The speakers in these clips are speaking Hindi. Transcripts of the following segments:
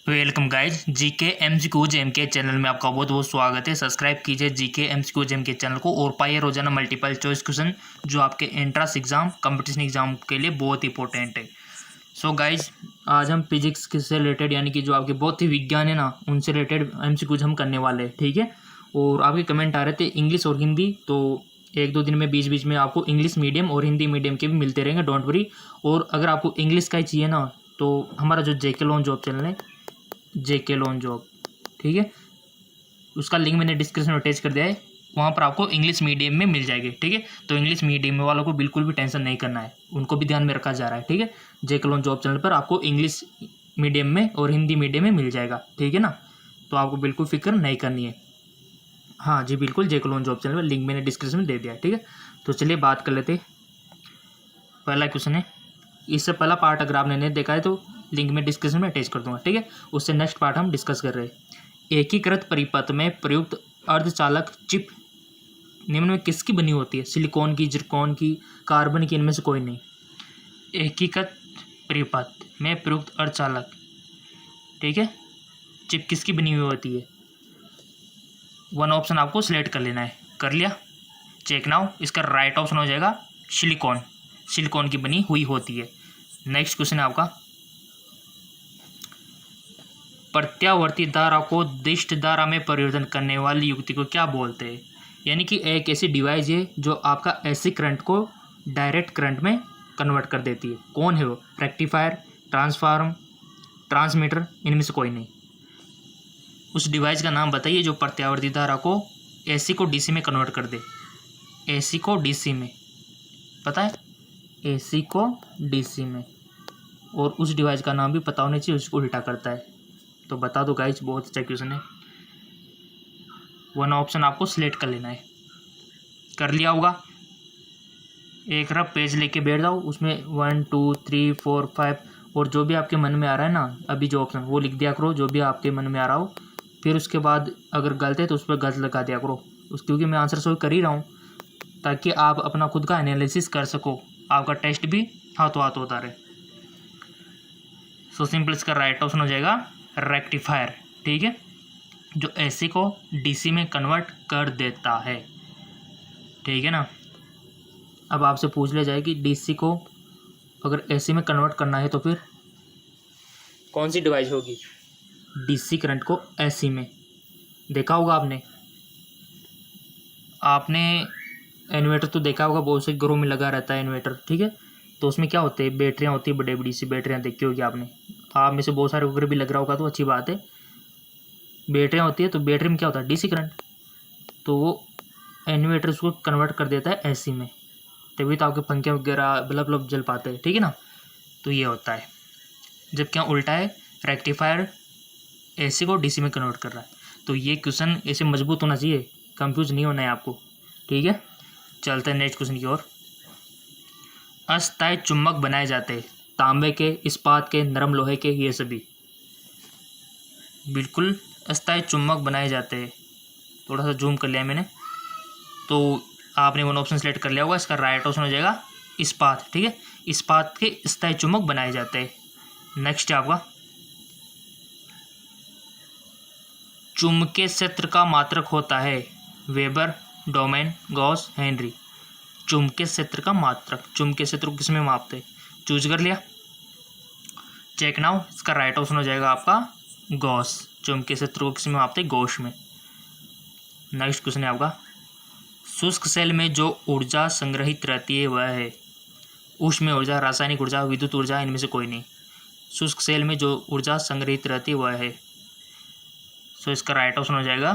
Welcome guys GK MCQ Gem के चैनल में आपका बहुत बहुत स्वागत है। सब्सक्राइब कीजिए जीके एमसीक्यू जेम के चैनल को और पाइए रोजाना मल्टीपल चॉइस क्वेश्चन जो आपके एंट्रेंस एग्जाम कंपटीशन एग्जाम के लिए बहुत इंपॉर्टेंट है। सो गाइज आज हम फिजिक्स से रिलेटेड यानी कि जो आपके बहुत ही विज्ञान है ना उनसे रिलेटेड एमसीक्यूज हम करने वाले हैं, ठीक है। और आपके कमेंट आ रहे थे इंग्लिश और हिंदी, तो एक दो दिन में बीच बीच में आपको इंग्लिश मीडियम और हिंदी मीडियम के भी मिलते रहेंगे, डोंट वरी। और अगर आपको इंग्लिश का ही चाहिए ना तो हमारा जो जेके लॉन जॉब चैनल है, जेके लॉन जॉब, ठीक है, उसका लिंक मैंने डिस्क्रिप्शन में अटैच कर दिया है। वहाँ पर आपको इंग्लिश मीडियम में मिल जाएगी, ठीक है। तो इंग्लिश मीडियम वालों को बिल्कुल भी टेंशन नहीं करना है, उनको भी ध्यान में रखा जा रहा है, ठीक है। जेके लॉन जॉब चैनल पर आपको इंग्लिश मीडियम में और हिंदी मीडियम में मिल जाएगा, ठीक है ना। तो आपको बिल्कुल फिक्र नहीं करनी है। हाँ जी बिल्कुल, जेके लॉन जॉब चैनल पर लिंक मैंने डिस्क्रिप्शन में दे दिया है, ठीक है। तो चलिए बात कर लेते। पहला क्वेश्चन है, इससे पहला पार्ट अगर आपने नहीं देखा है तो लिंक में डिस्क्रिप्शन में अटैच कर दूंगा, ठीक है। उससे नेक्स्ट पार्ट हम डिस्कस कर रहे हैं। एकीकृत परिपथ में प्रयुक्त अर्धचालक चिप निम्न में किसकी बनी होती है? सिलिकॉन की, जिरकॉन की, कार्बन की, इनमें से कोई नहीं। एकीकृत परिपथ में प्रयुक्त अर्धचालक, ठीक है, चिप किसकी बनी हुई होती है? वन ऑप्शन आपको सिलेक्ट कर लेना है। कर लिया? Check now. इसका राइट ऑप्शन हो जाएगा सिलिकॉन। सिलिकॉन की बनी हुई होती है। नेक्स्ट क्वेश्चन है आपका, प्रत्यावर्ती धारा को दिष्ट धारा में परिवर्तन करने वाली युक्ति को क्या बोलते हैं? यानी कि एक ऐसी डिवाइस है जो आपका ऐसी करंट को डायरेक्ट करंट में कन्वर्ट कर देती है। कौन है वो? रेक्टिफायर, ट्रांसफार्म, ट्रांसमीटर, इनमें से कोई नहीं। उस डिवाइस का नाम बताइए जो प्रत्यावर्ती धारा को एसी को डीसी में कन्वर्ट कर दे। एसी को डीसी में, पता है? एसी को डीसी में। और उस डिवाइस का नाम भी पता होना चाहिए, उसको उल्टा करता है। तो बता दो गाइज, बहुत अच्छा क्वेश्चन है। वन ऑप्शन आपको सिलेक्ट कर लेना है। कर लिया होगा? एक रफ पेज लेके बैठ जाओ, उसमें 1 2 3 4 5 और जो भी आपके मन में आ रहा है ना अभी जो ऑप्शन वो लिख दिया करो, जो भी आपके मन में आ रहा हो। फिर उसके बाद अगर गलत है तो उस पर गलत लगा दिया करो, क्योंकि मैं आंसर सॉल्व कर ही रहा हूँ, ताकि आप अपना खुद का एनालिसिस कर सको, आपका टेस्ट भी हाथों हाथ होता रहे। सो सिंपल इसका राइट ऑप्शन हो जाएगा रेक्टिफायर, ठीक है, जो एसी को डीसी में कन्वर्ट कर देता है, ठीक है ना। अब आपसे पूछ लिया जाए कि डीसी को अगर एसी में कन्वर्ट करना है तो फिर कौन सी डिवाइस होगी डीसी करंट को एसी में? देखा होगा आपने इन्वर्टर तो देखा होगा, बहुत से घरों में लगा रहता है इन्वर्टर, ठीक है। तो उसमें क्या होते हैं, बैटरियाँ होती है, बड़ी बड़ी सी बैटरियाँ देखी होगी आपने। आप में से बहुत सारे वगैरह भी लग रहा होगा तो अच्छी बात है। बैटरियाँ होती है तो बैटरी में क्या होता है, डीसी करंट, तो वो इन्वर्टर उसको कन्वर्ट कर देता है एसी में, तभी तो आपके पंखे वगैरह बल्ब बल्ब जल पाते हैं, ठीक है ना। तो ये होता है, जबकि यहाँ उल्टा है, रेक्टिफायर एसी को डीसी में कन्वर्ट कर रहा है। तो ये क्वेश्चन ऐसे मजबूत होना चाहिए, कंफ्यूज नहीं होना है आपको, ठीक है। चलते हैं नेक्स्ट क्वेश्चन की ओर। अस्थायी चुंबक बनाए जाते हैं, तांबे के, इस्पात के, नरम लोहे के, ये सभी बिल्कुल अस्थायी चुंबक बनाए जाते हैं। थोड़ा सा जूम कर लिया मैंने, तो आपने वन ऑप्शन सेलेक्ट कर लिया होगा। इसका राइट ऑप्शन हो जाएगा इस्पात, ठीक है। इस्पात के अस्थायी चुंबक बनाए जाते हैं। नेक्स्ट है आपका, चुंबकीय क्षेत्र का मात्रक होता है वेबर, डोमेन, गॉस, हेनरी। चुंबकीय क्षेत्र का मात्रक, चुंबकीय क्षेत्र को किसमें मापते हैं? चूज कर लिया? Check now. इसका राइट ऑप्शन हो जाएगा आपका गॉस। चुंबकीय क्षेत्र को किसमें मापते हैं? गॉस में। नेक्स्ट क्वेश्चन है आपका, शुष्क सेल में जो ऊर्जा संग्रहित रहती है वह है? ऊष्मीय ऊर्जा, रासायनिक ऊर्जा, विद्युत ऊर्जा, इनमें से कोई नहीं। शुष्क सेल में जो ऊर्जा संग्रहित रहती है वह है, सो इसका राइट ऑप्शन हो जाएगा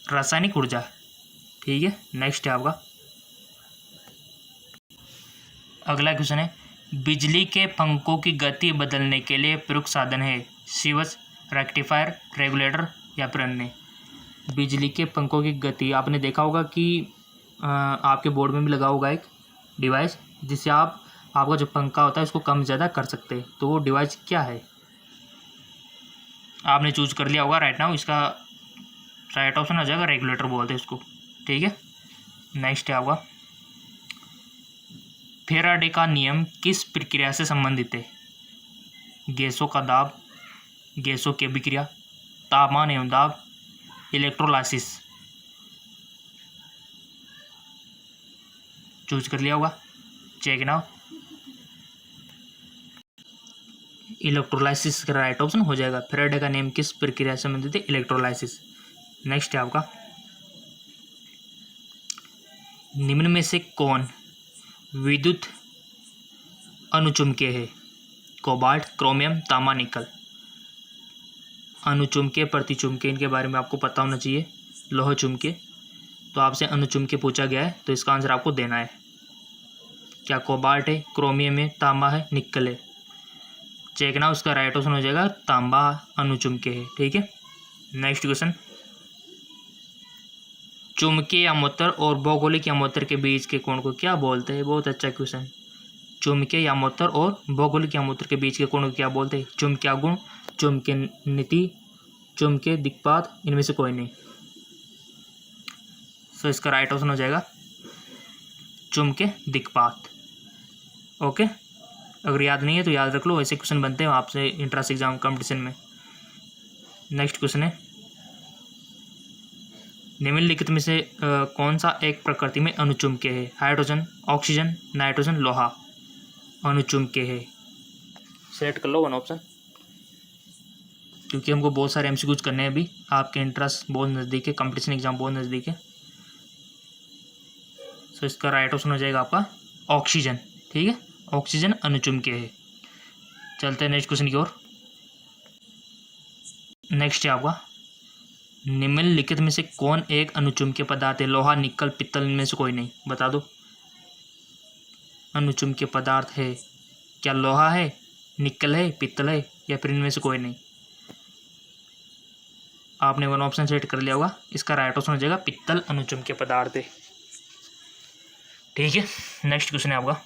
रासायनिक ऊर्जा, ठीक है। नेक्स्ट है आपका, अगला क्वेश्चन है, बिजली के पंखों की गति बदलने के लिए प्रयुक्त साधन है? सीवच, रेक्टिफायर, रेगुलेटर या फिर अन्य? बिजली के पंखों की गति, आपने देखा होगा कि आपके बोर्ड में भी लगा होगा एक डिवाइस जिससे आपका जो पंखा होता है उसको कम ज़्यादा कर सकते हैं। तो वो डिवाइस क्या है? आपने चूज कर लिया होगा राइट नाउ। इसका राइट ऑप्शन आ जाएगा रेगुलेटर, बोलते हैं उसको, ठीक है। नेक्स्ट है आपका, फेराडे का नियम किस प्रक्रिया से संबंधित है? गैसों का दाब, गैसों की अभिक्रिया, तापमान एवं दाब, इलेक्ट्रोलाइसिस। चूज कर लिया होगा, चेक नाउ। इलेक्ट्रोलाइसिस का राइट ऑप्शन हो जाएगा। फैराडे का नियम किस प्रक्रिया से संबंधित है? इलेक्ट्रोलाइसिस। नेक्स्ट है आपका, निम्न में से कौन विद्युत अनुचुंबकीय है? कोबाल्ट, क्रोमियम, तांबा, निकल। अनुचुंबकीय, प्रतिचुंबकीय, इनके बारे में आपको पता होना चाहिए। लोह चुंबकीय, तो आपसे अनुचुंबकीय पूछा गया है तो इसका आंसर आपको देना है। क्या कोबाल्ट है, क्रोमियम है, तांबा है, निकल है? चेक ना, उसका राइट ऑप्शन हो जाएगा तांबा अनुचुंबकीय है। ठीक है, नेक्स्ट क्वेश्चन, चुंबकीय यामोत्तर और भौगोलिक यामोत्तर के बीच के कोण को क्या बोलते हैं? बहुत अच्छा क्वेश्चन। चुंबकीय यामोत्तर और भौगोलिक यामोत्तर के बीच के कोण को क्या बोलते हैं? चुंबकीय गुण, चुंबकीय नीति, चुंबकीय दिक्पात, इनमें से कोई नहीं। सो इसका राइट ऑप्शन हो जाएगा चुंबकीय दिक्पात। ओके, अगर याद नहीं है तो याद रख लो, ऐसे क्वेश्चन बनते हैं आपसे इंट्रांस एग्जाम कंपटीशन में। नेक्स्ट क्वेश्चन है, निम्नलिखित में से कौन सा एक प्रकृति में अनुचुंबकीय है? हाइड्रोजन, ऑक्सीजन, नाइट्रोजन, लोहा। अनुचुंबकीय है, सेलेक्ट कर लो वन ऑप्शन, क्योंकि हमको बहुत सारे एमसीक्यूज करने हैं अभी। आपके इंट्रांस बहुत नज़दीक है, कंपटीशन एग्जाम बहुत नज़दीक है। सो इसका राइट ऑप्शन हो जाएगा आपका ऑक्सीजन। ठीक है, ऑक्सीजन अनुचुंबकीय है। चलते हैं नेक्स्ट क्वेश्चन की ओर। नेक्स्ट है आपका, निम्नलिखित में से कौन एक अनुचुंबकीय पदार्थ है? लोहा, निकल, पित्तल, इनमें से कोई नहीं। बता दो, अनुचुंबकीय पदार्थ है, क्या लोहा है, निकल है, पित्तल है, या फिर इनमें से कोई नहीं? आपने वन ऑप्शन सेलेक्ट कर लिया होगा, इसका राइट ऑप्शन हो जाएगा पित्तल अनुचुंबकीय पदार्थ है। ठीक है, नेक्स्ट क्वेश्चन है आपका,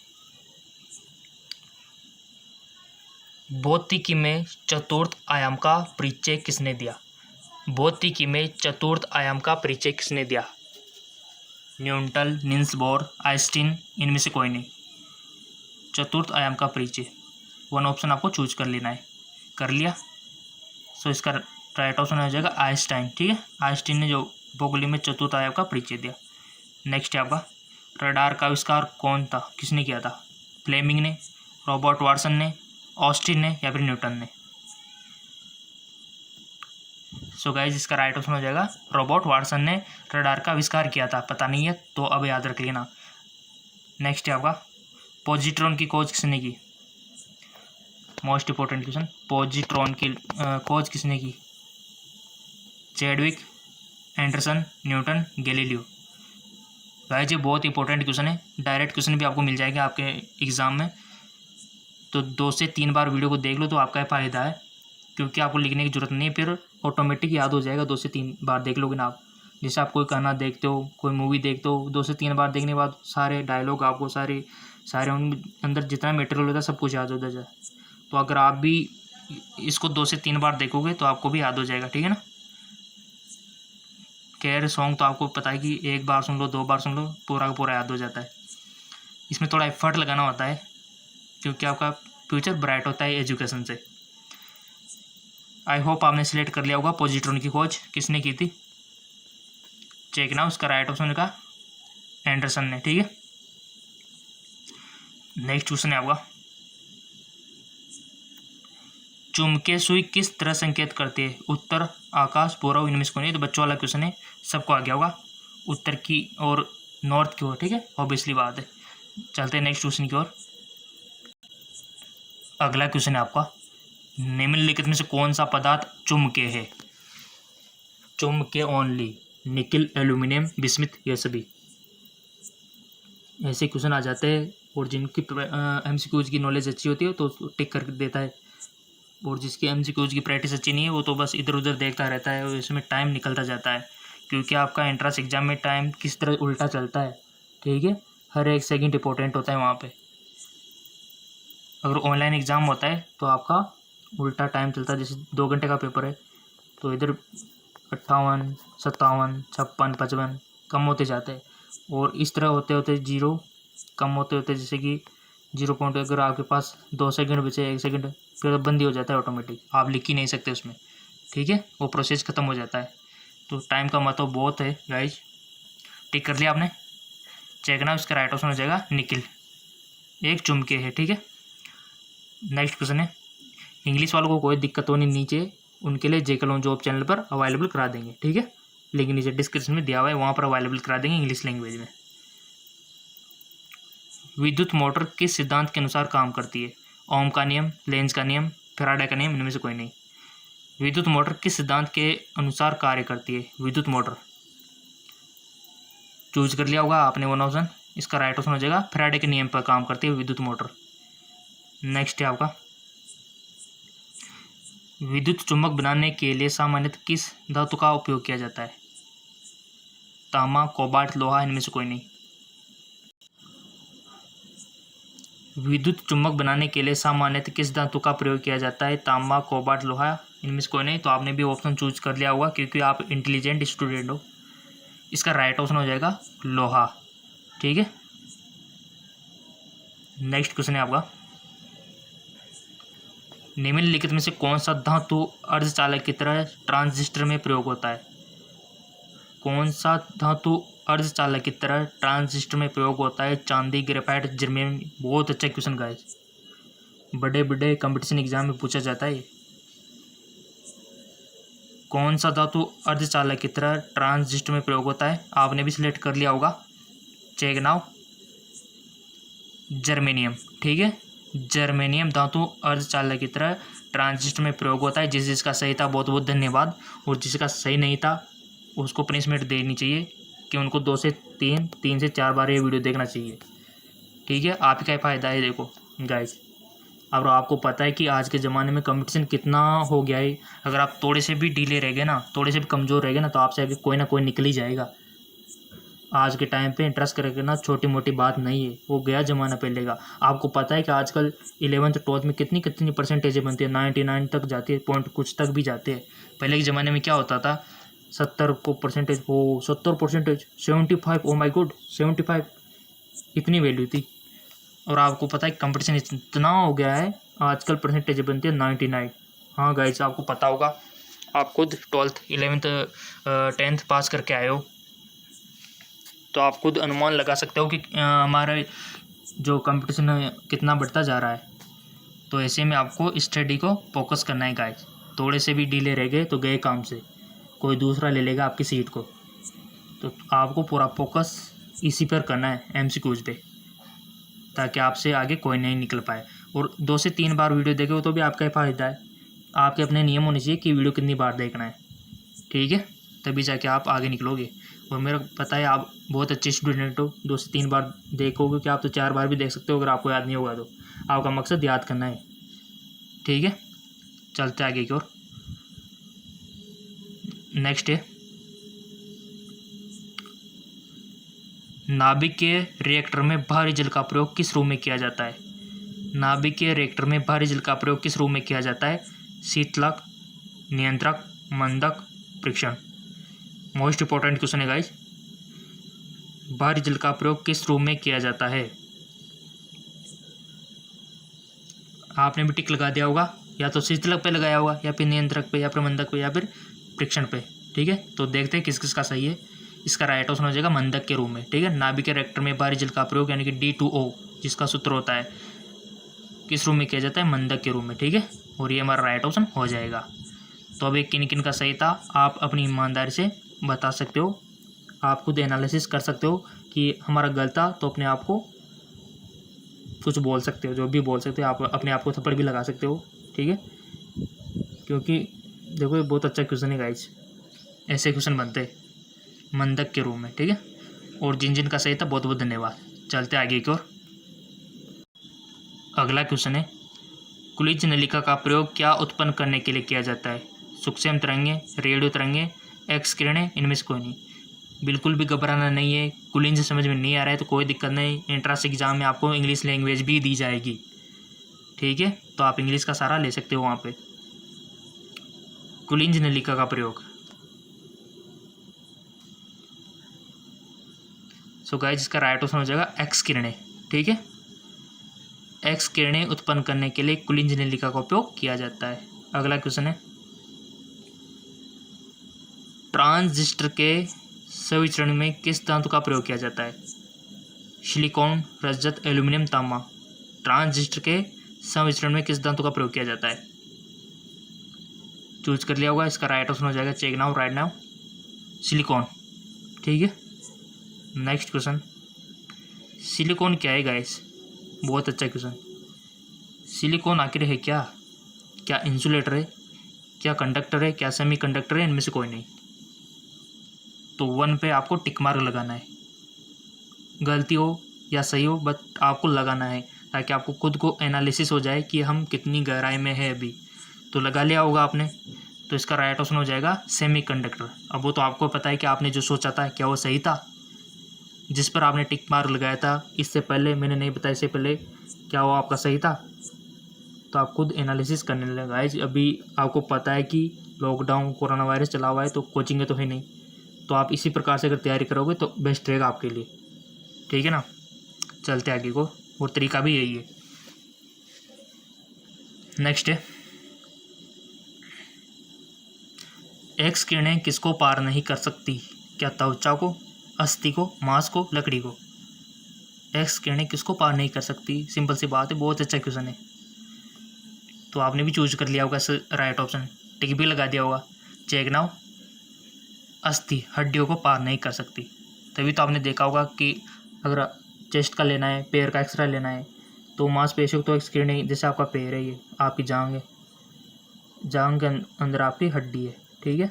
भौतिकी में चतुर्थ आयाम का परिचय किसने दिया? भौतिकी में चतुर्थ आयाम का परिचय किसने दिया? न्यूटन, निल्स बोर, आइंस्टीन, इनमें से कोई नहीं। चतुर्थ आयाम का परिचय, वन ऑप्शन आपको चूज कर लेना है। कर लिया, सो इसका राइट ऑप्शन हो जाएगा आइंस्टाइन। ठीक है, आइंस्टीन ने जो भौगोलिक में चतुर्थ आयाम का परिचय दिया। नेक्स्ट है आपका, रडार का आविष्कार कौन था, किसने किया था? फ्लेमिंग ने, रॉबर्ट वाटसन ने, ऑस्टिन ने, या फिर न्यूटन ने? सो गाइज इसका राइट ऑप्शन हो जाएगा रॉबर्ट वाटसन ने रडार का आविष्कार किया था। पता नहीं है तो अब याद रख लेना। नेक्स्ट है आपका, पॉजिट्रॉन की खोज किसने की? मोस्ट इंपॉर्टेंट क्वेश्चन, पॉजिट्रॉन की खोज किसने की? Chadwick, Anderson, Newton, Galileo. Guys ये बहुत इंपॉर्टेंट क्वेश्चन है, डायरेक्ट क्वेश्चन भी आपको मिल जाएगा आपके एग्जाम में, तो 2 से 3 बार वीडियो को देख लो तो आपका फ़ायदा है, क्योंकि आपको लिखने की जरूरत नहीं है, फिर ऑटोमेटिक याद हो जाएगा। 2 से 3 बार देख लोगे ना आप, जैसे आप कोई गाना देखते हो, कोई मूवी देखते हो, 2 से 3 बार देखने के बाद सारे डायलॉग आपको सारे उन अंदर जितना मटेरियल होता है सब कुछ याद हो जाए। तो अगर आप भी इसको 2 से 3 बार देखोगे तो आपको भी याद हो जाएगा। ठीक है ना, खैर सॉन्ग तो आपको पता है कि 1 बार सुन लो, 2 बार सुन लो, पूरा का पूरा याद हो जाता है। इसमें थोड़ा एफर्ट लगाना होता है, क्योंकि आपका फ्यूचर ब्राइट होता है एजुकेशन से। आई होप आपने सिलेक्ट कर लिया होगा पॉजिट्रॉन की खोज किसने की थी। चेक ना, उसका राइट ऑप्शन का एंडरसन ने। ठीक है, नेक्स्ट क्वेश्चन है आपका, चुंबकीय सुई किस तरह संकेत करती है? उत्तर, आकाश, पूर्व, इनमें से कोई नहीं। तो बच्चों वाला क्वेश्चन है, सबको आ गया होगा, उत्तर की और नॉर्थ की ओर। ठीक है, ऑब्वियसली बात है। चलते हैं नेक्स्ट क्वेश्चन की ओर। अगला क्वेश्चन है आपका, निम्नलिखित में से कौन सा पदार्थ चुंबकीय है? चुंबकीय ओनली, निकिल, एल्यूमिनियम, बिस्मिथ, ये सभी। ऐसे क्वेश्चन आ जाते हैं, और जिनकी एमसीक्यूज की नॉलेज अच्छी होती है तो टिक कर देता है, और जिसकी एमसीक्यूज की प्रैक्टिस अच्छी नहीं है वो तो बस इधर उधर देखता रहता है, और इसमें टाइम निकलता जाता है, क्योंकि आपका एंट्रेंस एग्जाम में टाइम किस तरह उल्टा चलता है। ठीक है, हर एक सेकंड इंपॉर्टेंट होता है वहाँ पे। अगर ऑनलाइन एग्ज़ाम होता है तो आपका उल्टा टाइम चलता है, जैसे 2 घंटे का पेपर है तो इधर 58, 57, 56, 55 कम होते जाते हैं, और इस तरह होते होते 0 कम होते होते, जैसे कि 0 पॉइंट, अगर आपके पास 2 सेकंड बचे, 1 सेकंड, फिर तो बंद ही हो जाता है ऑटोमेटिक, आप लिख ही नहीं सकते उसमें, ठीक है, वो प्रोसेस ख़त्म हो जाता है। तो टाइम का मतलब बहुत है गाइज। टिक कर लिया आपने, चेक ना, इसका राइट ऑप्शन हो जाएगा निकिल, एक चुमके है, ठीक है। नेक्स्ट क्वेश्चन है, इंग्लिश वालों को कोई दिक्कत होनी, नीचे उनके लिए जेके लोन जॉब चैनल पर अवेलेबल करा देंगे, ठीक है, लिंक नीचे डिस्क्रिप्शन में दिया हुआ है, वहाँ पर अवेलेबल करा देंगे इंग्लिश लैंग्वेज में। विद्युत मोटर किस सिद्धांत के अनुसार काम करती है? ओम का नियम, लेंज का नियम, फैराडे का नियम, इनमें से कोई नहीं। विद्युत मोटर किस सिद्धांत के अनुसार कार्य करती है? विद्युत मोटर चूज कर लिया होगा आपने वन ऑप्शन, इसका राइट ऑप्शन हो जाएगा फैराडे के नियम पर काम करती है विद्युत मोटर। नेक्स्ट है आपका, विद्युत चुंबक बनाने के लिए सामान्यतः किस धातु का उपयोग किया जाता है? तांबा, कोबाल्ट, लोहा, इनमें से कोई नहीं। विद्युत चुंबक बनाने के लिए सामान्यतः किस धातु का प्रयोग किया जाता है? तांबा, कोबाल्ट, लोहा, इनमें से कोई नहीं। तो आपने भी ऑप्शन चूज कर लिया होगा क्योंकि आप इंटेलिजेंट स्टूडेंट हो। इसका राइट ऑप्शन हो जाएगा लोहा, ठीक है। नेक्स्ट क्वेश्चन है आपका, निम्नलिखित में से कौन सा धातु अर्धचालक की तरह ट्रांजिस्टर में प्रयोग होता है? कौन सा धातु अर्धचालक की तरह ट्रांजिस्टर में प्रयोग होता है? चांदी, ग्रेफाइट, जर्मेनियम। बहुत अच्छा क्वेश्चन गाइस, बड़े बड़े कंपटीशन एग्जाम में पूछा जाता है। कौन सा धातु अर्धचालक की तरह ट्रांजिस्टर में प्रयोग होता है? आपने भी सिलेक्ट कर लिया होगा, चेक नाउ, जर्मेनियम, ठीक है। जर्मेनियम धातु अर्धचालक की तरह ट्रांजिस्टर में प्रयोग होता है। जिसका सही था बहुत बहुत धन्यवाद, और जिसका सही नहीं था उसको पनिशमेंट देनी चाहिए कि उनको 2 से 3 से 4 बार ये वीडियो देखना चाहिए, ठीक है। आपका ही फायदा है। देखो गाइस, अब आपको पता है कि आज के ज़माने में कंपटीशन कितना हो गया है। अगर आप थोड़े से भी ढीले रह गए ना, थोड़े से भी कमज़ोर रह गए ना, तो आपसे आगे कोई ना कोई निकल ही जाएगा। आज के टाइम पे इंटरेस्ट करके ना छोटी मोटी बात नहीं है, वो गया ज़माना पहले का। आपको पता है कि आजकल 11th 12th में कितनी कितनी परसेंटेज बनती है, 99 तक जाती है, पॉइंट कुछ तक भी जाते हैं। पहले के ज़माने में क्या होता था, 70 को परसेंटेज, वो 70%, 75, ओ माई गॉड 75, इतनी वैल्यू थी। और आपको पता है कंपटीशन इतना हो गया है, आजकल परसेंटेज बनती है 99। हाँ गाइस, आपको पता होगा, आप खुद 12th 11th 10th पास करके आए हो, तो आप खुद अनुमान लगा सकते हो कि हमारा जो कंपटीशन है कितना बढ़ता जा रहा है। तो ऐसे में आपको स्टडी को फोकस करना है गाइस। थोड़े से भी ढीले रह गए तो गए काम से, कोई दूसरा ले लेगा आपकी सीट को। तो आपको पूरा फोकस इसी पर करना है, MCQs पे, ताकि आपसे आगे कोई नहीं निकल पाए। और 2 से 3 बार वीडियो देखे तो भी आपका ही फायदा है। आपके अपने नियम होने चाहिए कि वीडियो कितनी बार देखना है, ठीक है, तभी जाके आप आगे निकलोगे। और मेरा पता है आप बहुत अच्छे स्टूडेंट हो, 2 से 3 बार देखोगे कि आप तो 4 बार भी देख सकते हो अगर आपको याद नहीं होगा तो। आपका मकसद याद करना है, ठीक है। चलते आगे की ओर। नेक्स्ट है, नाभिकीय रिएक्टर में भारी जल का प्रयोग किस रूप में किया जाता है? नाभिकीय रिएक्टर में भारी जल का प्रयोग किस रूप में किया जाता है? शीतलक, नियंत्रक, मंदक, परीक्षण। मोस्ट इंपॉर्टेंट क्वेश्चन है गाइस, भारी जल का प्रयोग किस रूप में किया जाता है? आपने भी टिक लगा दिया होगा, या तो शीतलक पे लगाया होगा, या फिर नियंत्रक पे, या फिर मंदक पे, या फिर परीक्षण पे, ठीक है। तो देखते हैं किस किस का सही है। इसका राइट ऑप्शन हो जाएगा मंदक के रूप में, ठीक है। नाभिकीय रिएक्टर में भारी जल का प्रयोग यानी कि D2O जिसका सूत्र होता है, किस रूप में किया जाता है? मंदक के रूप में, ठीक है। और ये हमारा राइट ऑप्शन हो जाएगा। तो अब किन किन का सही था आप अपनी ईमानदारी से बता सकते हो, आप खुद एनालिसिस कर सकते हो कि हमारा गलत था, तो अपने आप को कुछ बोल सकते हो, जो भी बोल सकते हो, आप अपने आप को थप्पड़ भी लगा सकते हो, ठीक है। क्योंकि देखो ये बहुत अच्छा क्वेश्चन है गाइस, ऐसे क्वेश्चन बनते हैं मंदक के रूप में, ठीक है। और जिन जिन का सही था बहुत बहुत धन्यवाद। चलते आगे की ओर। अगला क्वेश्चन है, कुलिज नलिका का प्रयोग क्या उत्पन्न करने के लिए किया जाता है? सूक्ष्म तरंगे, रेडियो तरंगे, एक्स किरणें, इनमें से कोई नहीं। बिल्कुल भी घबराना नहीं है। कुलिंज समझ में नहीं आ रहा है तो कोई दिक्कत नहीं, एंट्रेंस एग्जाम में आपको इंग्लिश लैंग्वेज भी दी जाएगी, ठीक है। तो आप इंग्लिश का सहारा ले सकते हो वहाँ पे। कुलिंज नलिका का प्रयोग, सो गाइस इसका राइट ऑप्शन हो जाएगा एक्स किरणें, ठीक है। एक्स किरणें उत्पन्न करने के लिए कुलिंज नलिका का उपयोग किया जाता है। अगला क्वेश्चन है, ट्रांजिस्टर के संवितरण में किस धातु का प्रयोग किया जाता है? सिलिकॉन, रजत, एल्यूमिनियम, तांबा। ट्रांजिस्टर के संवितरण में किस धातु का प्रयोग किया जाता है? चूज कर लिया होगा, इसका राइट ऑप्शन हो जाएगा, check now, right now, silicon. ठीक है, नेक्स्ट क्वेश्चन, सिलिकॉन क्या है गाइस? बहुत अच्छा क्वेश्चन। सिलिकॉन आखिर है क्या? क्या इंसुलेटर है, क्या कंडक्टर है, क्या सेमी कंडक्टर है? इनमें से कोई नहीं। तो 1 पे आपको टिक मार्क लगाना है, गलती हो या सही हो बट आपको लगाना है, ताकि आपको खुद को एनालिसिस हो जाए कि हम कितनी गहराई में है अभी। तो लगा लिया होगा आपने, तो इसका राइट ऑप्शन हो जाएगा सेमी कंडक्टर। अब वो तो आपको पता है कि आपने जो सोचा था क्या वो सही था, जिस पर आपने टिक मार्क लगाया था इससे पहले, मैंने नहीं बताया इससे पहले, क्या वो आपका सही था? तो आप खुद एनालिसिस करने लगा है। अभी आपको पता है कि लॉकडाउन, कोरोना वायरस चला हुआ है, तो कोचिंग तो है नहीं, तो आप इसी प्रकार से अगर तैयारी करोगे तो बेस्ट रहेगा आपके लिए। ठीक है ना, चलते आगे को, और तरीका भी यही है। नेक्स्ट है, एक्स किरणें किसको पार नहीं कर सकती? क्या त्वचा को, अस्थि को, मांस को, लकड़ी को? एक्स किरणें किसको पार नहीं कर सकती? सिंपल सी बात है, बहुत अच्छा क्वेश्चन है। तो आपने भी चूज कर लिया होगा राइट ऑप्शन, टिक भी लगा दिया होगा, चेक नाउ, अस्थि, हड्डियों को पार नहीं कर सकती। तभी तो आपने देखा होगा कि अगर चेस्ट का लेना है, पैर का एक्सरे लेना है, तो मांसपेशियों तो एक्स किरणें, जैसे आपका पैर है, ये आपकी जांग है, जांग के अंदर आपकी हड्डी है। ठीक है,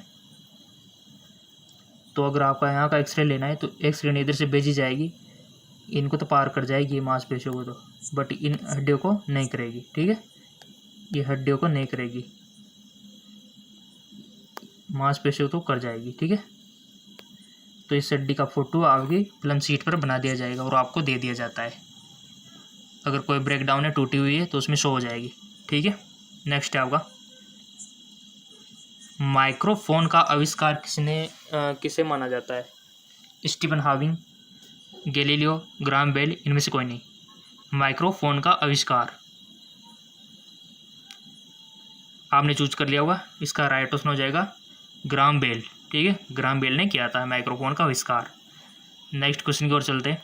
तो अगर आपका यहाँ का एक्सरे लेना है तो एक्स किरण इधर से भेजी जाएगी, इनको तो पार कर जाएगी मांसपेशियों को, तो बट इन हड्डियों को नहीं करेगी। ठीक है, ये हड्डियों को नहीं करेगी, मांसपेशियों तो कर जाएगी। ठीक है, तो इस हड्डी का फोटो आपकी प्लम शीट पर बना दिया जाएगा और आपको दे दिया जाता है। अगर कोई ब्रेकडाउन है, टूटी हुई है, तो उसमें शो हो जाएगी। ठीक है, नेक्स्ट है आपका, माइक्रोफोन का आविष्कार किसे माना जाता है? Stephen Hawking, Galileo, Graham Bell, इनमें से कोई नहीं। माइक्रोफोन का आविष्कार आपने चूज कर लिया होगा, इसका राइट ऑप्शन हो जाएगा ग्राहम बेल। ठीक है, ग्राहम बेल ने किया था माइक्रोफोन का आविष्कार। नेक्स्ट क्वेश्चन की ओर चलते हैं।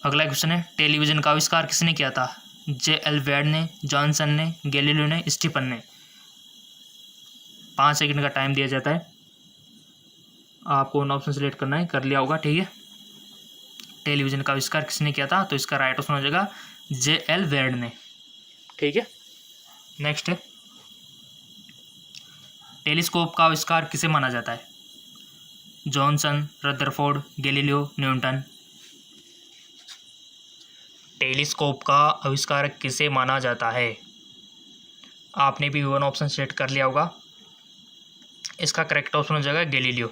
अगला क्वेश्चन है, टेलीविजन का आविष्कार किसने किया था? J.L. वेड ने, जॉनसन ने, गैलीलियो ने, स्टीफन ने। 5 सेकंड का टाइम दिया जाता है, आपको वन ऑप्शन सेलेक्ट करना है, कर लिया होगा। ठीक है, टेलीविजन का आविष्कार किसने किया था? तो इसका राइट ऑप्शन हो जाएगा J.L. वेड ने। ठीक है, नेक्स्ट है, टेलीस्कोप का आविष्कार किसे माना जाता है? Johnson, Rutherford, Galileo, Newton. Telescope का आविष्कार किसे माना जाता है? आपने भी वन ऑप्शन सेट कर लिया होगा, इसका करेक्ट ऑप्शन हो जाएगा गैलीलियो।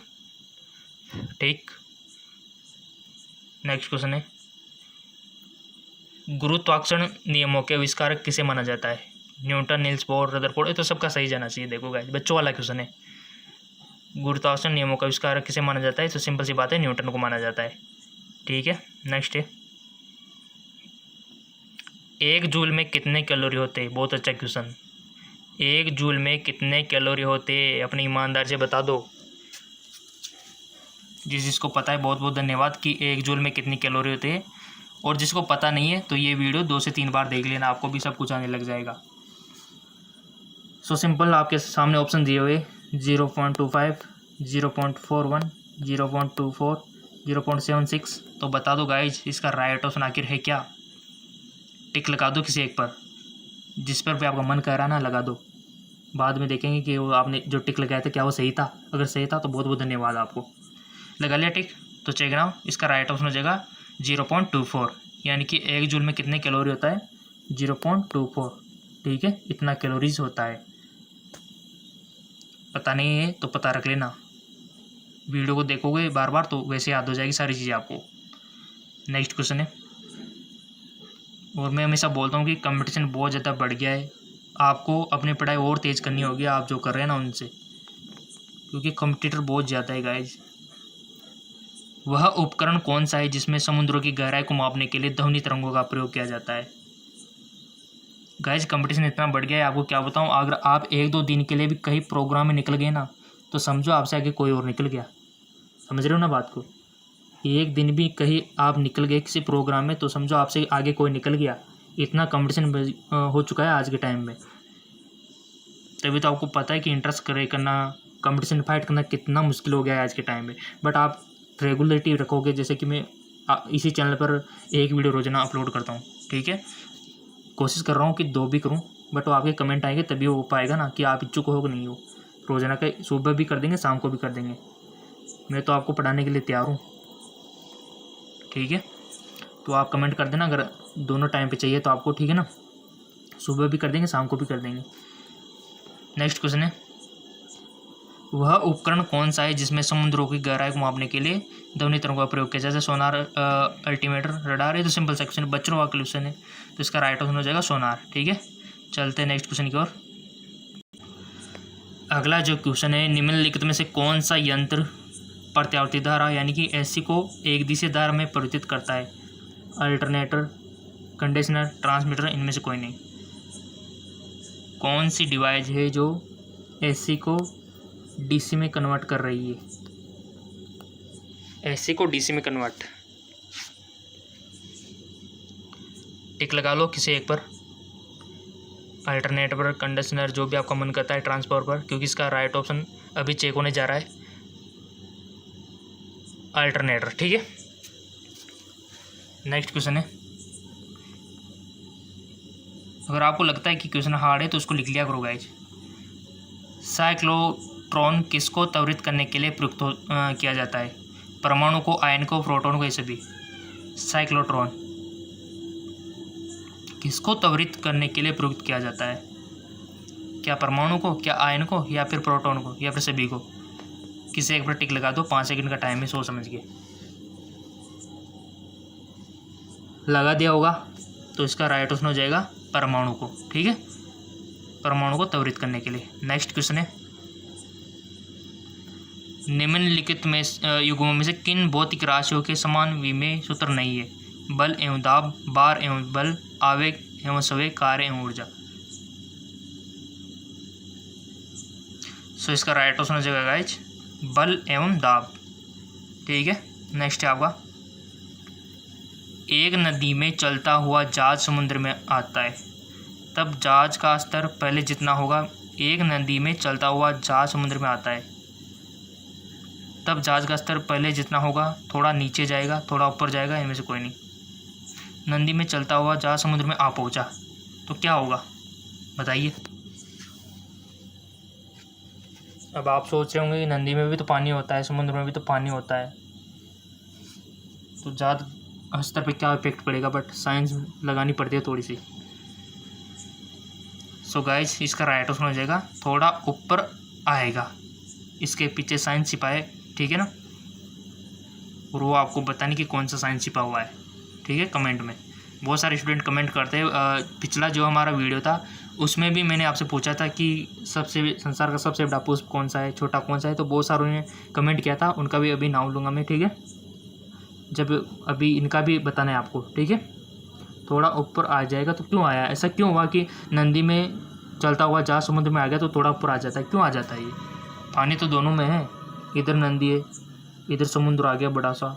ठीक, नेक्स्ट क्वेश्चन है, गुरुत्वाकर्षण नियमों के आविष्कारक किसे माना जाता है? Newton, Niels Bohr, Rutherford. ये तो सबका सही जाना चाहिए। देखो गाइस, बच्चों वाला क्वेश्चन है, गुरुत्वाकर्षण नियमों का आविष्कारक किसे माना जाता है? तो सिंपल सी बात है, न्यूटन को माना जाता है। ठीक है, नेक्स्ट है, 1 जूल में कितने कैलोरी होते हैं? बहुत अच्छा क्वेश्चन। 1 जूल में कितने कैलोरी होते हैं? अपनी ईमानदार से बता दो। जिसको पता है बहुत बहुत धन्यवाद कि 1 जूल में कितनी कैलोरी होते हैं, और जिसको पता नहीं है तो ये वीडियो 2 से 3 बार देख लेना, आपको भी सब कुछ आने लग जाएगा। सो सिंपल, आपके सामने ऑप्शन दिए हुए 0.25, 0.41, 0.24, 0.76। तो बता दो गाइज, इसका राइट ऑप्शन आखिर है क्या? टिक लगा दो किसी एक पर, जिस पर भी आपका मन कर रहा ना लगा दो। बाद में देखेंगे कि वो आपने जो टिक लगाया था क्या वो सही था। अगर सही था तो बहुत बहुत धन्यवाद आपको। लगा लिया टिक, तो चेक नाउ, इसका राइट ऑप्शन हो जाएगा 0.24, यानी कि 1 जूल में कितने कैलोरी होता है? 0.24। ठीक है, इतना कैलोरीज होता है। पता नहीं है तो पता रख लेना, वीडियो को देखोगे बार बार तो वैसे याद हो जाएगी सारी चीज़ें आपको। नेक्स्ट क्वेश्चन है, और मैं हमेशा बोलता हूँ कि कंपटीशन बहुत ज़्यादा बढ़ गया है, आपको अपनी पढ़ाई और तेज़ करनी होगी, आप जो कर रहे हैं ना उनसे, क्योंकि कंपटीटर बहुत ज़्यादा है गाइज। वह उपकरण कौन सा है जिसमें समुद्रों की गहराई को मापने के लिए ध्वनि तरंगों का प्रयोग किया जाता है। गाइस कंपटीशन इतना बढ़ गया है, आपको क्या बताऊं, अगर आप 1-2 दिन के लिए भी कहीं प्रोग्राम में निकल गए ना तो समझो आपसे आगे कोई और निकल गया। समझ रहे हो ना बात को। एक दिन भी कहीं आप निकल गए किसी प्रोग्राम में तो समझो आपसे आगे कोई निकल गया। इतना कंपटीशन हो चुका है आज के टाइम में। तभी तो आपको पता है कि इंटरेस्ट करना, कंपटीशन फाइट करना कितना मुश्किल हो गया है आज के टाइम में। बट आप रेगुलरिटी रखोगे, जैसे कि मैं इसी चैनल पर एक वीडियो रोजाना अपलोड करता हूँ, ठीक है। कोशिश कर रहा हूँ कि 2 भी करूँ, बट वो आपके कमेंट आएंगे तभी हो पाएगा ना कि आप इच्छुक हो कि नहीं हो। रोजाना का सुबह भी कर देंगे, शाम को भी कर देंगे। मैं तो आपको पढ़ाने के लिए तैयार हूँ, ठीक है। तो आप कमेंट कर देना अगर दोनों टाइम पे चाहिए तो आपको, ठीक है ना। सुबह भी कर देंगे, शाम को भी कर देंगे। नेक्स्ट क्वेश्चन है, वह उपकरण कौन सा है जिसमें समुद्रों की गहराई को मापने के लिए ध्वनि तरंगों का प्रयोग किया जाता है। सोनार, अल्टीमीटर, रडार। ये तो सिंपल सा क्वेश्चन है, बच्चों का क्वेश्चन है, तो इसका राइट ऑप्शन हो जाएगा सोनार, ठीक है। चलते हैं नेक्स्ट क्वेश्चन की ओर। अगला जो क्वेश्चन है, निम्नलिखित में से कौन सा यंत्र प्रत्यावर्ती धारा यानी कि एसी को एक दिशा धारा में परिवर्तित करता है। अल्टरनेटर, कंडीशनर, ट्रांसमीटर, इनमें से कोई नहीं। कौन सी डिवाइस है जो एसी को डीसी में कन्वर्ट कर रही है। एसी को डीसी में कन्वर्ट, टिक लगा लो किसी एक पर, अल्टरनेटर पर, कंडीशनर, जो भी आपका मन करता है, ट्रांसफार्मर पर, क्योंकि इसका राइट ऑप्शन अभी चेक होने जा रहा है अल्टरनेटर, ठीक है। नेक्स्ट क्वेश्चन है, अगर आपको लगता है कि क्वेश्चन हार्ड है तो उसको लिख लिया करो गाइज। साइक्लोट्रॉन किसको त्वरित करने के लिए प्रयुक्त किया जाता है। परमाणु को, आयन को, प्रोटॉन को, ये सभी। साइक्लोट्रॉन किसको त्वरित करने के लिए प्रयुक्त किया जाता है। क्या परमाणु को, क्या आयन को, या फिर प्रोटॉन को, या फिर सभी को। किसी एक पर टिक लगा दो, 5 सेकंड का टाइम है, सोच समझ के लगा दिया होगा तो इसका राइट ऑप्शन हो जाएगा परमाणु को, ठीक है। परमाणु को त्वरित करने के लिए। नेक्स्ट क्वेश्चन है, निम्नलिखित में युग्मों में से किन भौतिक राशियों के समान विमेय सूत्र नहीं है। बल एवं दाब, भार एवं बल, आवेग एवं संवेग, कार्य एवं ऊर्जा। सो इसका राइट ऑप्शन हो जाएगा गाइज बल एवं दाब, ठीक है। नेक्स्ट है आपका, एक नदी में चलता हुआ जहाज समुद्र में आता है, तब जहाज का स्तर पहले जितना होगा। एक नदी में चलता हुआ जहाज समुद्र में आता है, तब जहाज का स्तर पहले जितना होगा, थोड़ा नीचे जाएगा, थोड़ा ऊपर जाएगा, इनमें से कोई नहीं। नदी में चलता हुआ जहाज समुद्र में आ पहुंचा तो क्या होगा, बताइए। अब आप सोच रहे होंगे कि नदी में भी तो पानी होता है, समुद्र में भी तो पानी होता है, तो जहाज स्तर पे क्या इफेक्ट पड़ेगा, बट साइंस लगानी पड़ती है थोड़ी सी। सो गाइज इसका राइट ऑप्शन हो जाएगा थोड़ा ऊपर आएगा, इसके पीछे साइंस छिपा है, ठीक है ना। और वो आपको बताने कि कौन सा साइंस छिपा हुआ है, ठीक है। कमेंट में बहुत सारे स्टूडेंट कमेंट करते हैं। पिछला जो हमारा वीडियो था उसमें भी मैंने आपसे पूछा था कि संसार का सबसे बड़ा पुष्प कौन सा है, छोटा कौन सा है, तो बहुत सारों ने कमेंट किया था, उनका भी अभी नाम लूँगा मैं, ठीक है। जब अभी इनका भी बताना है आपको, ठीक है। थोड़ा ऊपर आ जाएगा तो क्यों आया, ऐसा क्यों हुआ कि नदी में चलता हुआ जहाज समुद्र में आ गया तो थोड़ा ऊपर आ जाता है, क्यों आ जाता है ये। पानी तो दोनों में है, इधर नदी है, इधर समुद्र आ गया बड़ा सा,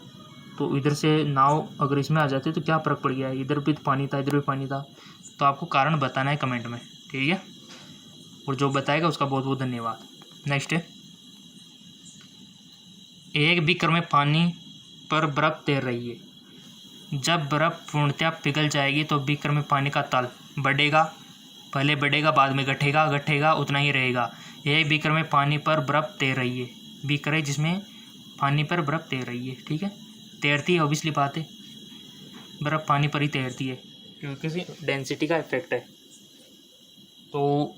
तो इधर से नाव अगर इसमें आ जाती तो क्या फ़र्क पड़ गया है, इधर भी तो पानी था, इधर भी पानी था। तो आपको कारण बताना है कमेंट में, ठीक है। और जो बताएगा उसका बहुत बहुत धन्यवाद। नेक्स्ट है, एक बीकर में पानी पर बर्फ़ तैर रही है, जब बर्फ़ पूर्णतः पिघल जाएगी तो बीकर में पानी का तल बढ़ेगा, पहले बढ़ेगा बाद में घटेगा, घटेगा उतना ही रहेगा। एक बीकर में पानी पर बर्फ़ तैर रही है, बीकर है जिसमें पानी पर बर्फ़ तैर रही है, ठीक है। तैरती है, ऑब्वियसली बात है, बर्फ़ पानी पर ही तैरती है क्योंकि डेंसिटी का इफेक्ट है। तो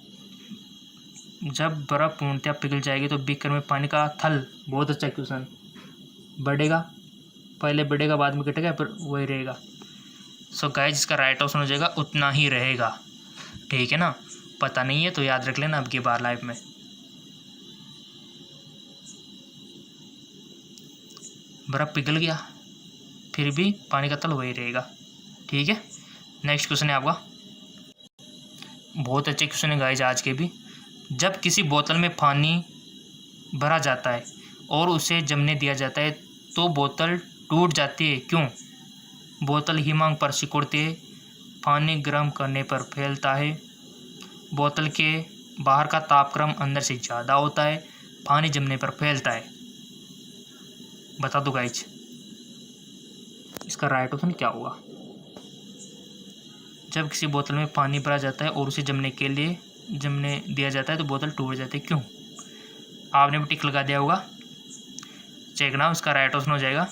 जब बर्फ़ पूर्णतः पिघल जाएगी तो बीकर में पानी का थल, बहुत अच्छा क्वेश्चन, बढ़ेगा, पहले बढ़ेगा बाद में घटेगा, फिर वही रहेगा। सो गाइस इसका राइट ऑप्शन हो जाएगा उतना ही रहेगा, ठीक है ना। पता नहीं है तो याद रख लेना अब की बार लाइफ में। बर्फ़ पिघल गया, फिर भी पानी का तल वही रहेगा। ठीक है, नेक्स्ट क्वेश्चन है आपका, बहुत अच्छे क्वेश्चन है गाइस आज के भी। जब किसी बोतल में पानी भरा जाता है और उसे जमने दिया जाता है तो बोतल टूट जाती है, क्यों? बोतल हिमांक पर सिकुड़ती है, पानी गर्म करने पर फैलता है, बोतल के बाहर का तापक्रम अंदर से ज़्यादा होता है, पानी जमने पर फैलता है। बता दो गाइज, इसका राइट ऑप्शन क्या होगा? जब किसी बोतल में पानी भरा जाता है और उसे जमने दिया जाता है तो बोतल टूट जाती है, क्यों? आपने भी टिक लगा दिया होगा, चेक ना, उसका राइट ऑप्शन हो जाएगा